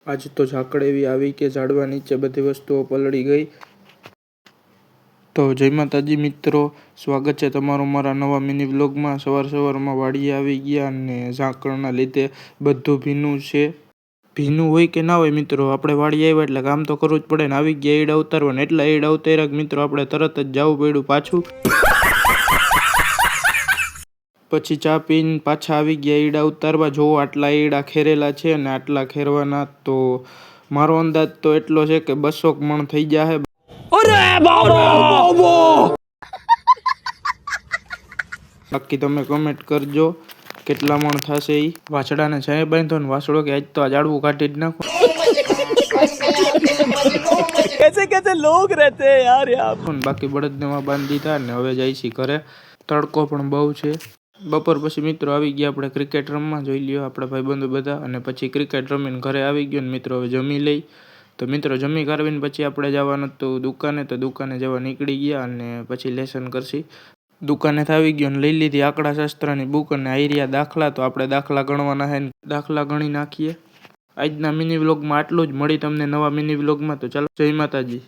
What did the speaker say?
आज तो झाकड़ एवी આવી કે ઝાડવા નીચે બધી વસ્તુઓ પલળી ગઈ। તો જય માતાજી મિત્રો, સ્વાગત છે તમારું મારા નવા મિની વ્લોગમાં। સવારમાં વાડીએ આવી ગયા અને ઝાકળના લીધે બધું ભીનું છે। ભીનું હોય કે ના હોય મિત્રો, આપણે વાડીએ આવ્યા એટલે કામ તો કરવું જ પડે ને। આવી ગયા એડા ઉતારવા ને એટલા એડા ઉતાર્યા મિત્રો આપણે તરત જ જવું પડ્યું પાછું। પછી ચા પીને પાછા આવી ગયા એડા ઉતારવા। જો આટલા એડા ખેરેલા છે અને આટલા ખેરવાના તો મારો અંદાજ તો એટલો છે કે 200 મણ થઈ જાય। બાકી તમે કમેન્ટ કરજો કેટલા મણ થશે। ઈ વાછડાને છાંયે બાંધો ને વાછડો કે આજ તો આ ઝાડવું કાઢી જ નાખો। कैसे कैसे लोग रहते हैं यार यहाँ। બાકી બળદને માં બાંધી દીધા ને હવે જાય છે ઘરે। તડકો પણ બહુ છે। બપોર પછી મિત્રો આવી ગયા આપણે ક્રિકેટ રમવા। જોઈ લ્યો આપણા ભાઈબંધો બધા અને પછી ક્રિકેટ રમીને ઘરે આવી ગયો ને મિત્રો હવે જમી લઈ। તો મિત્રો જમી કારવીને પછી આપણે જવાનું હતું દુકાને। તો દુકાને જવા નીકળી ગયા અને પછી લેસન કરશી। દુકાને આવી ગયો ને લઈ લીધી આંકડાશાસ્ત્રની બુક અને આઈરિયા દાખલા। તો આપણે દાખલા ગણવાના છે, દાખલા ગણી નાખીએ। આજના મિની વ્લોગમાં આટલું જ। મળી તમને નવા મિની વ્લોગમાં। તો ચાલો, જય માતાજી।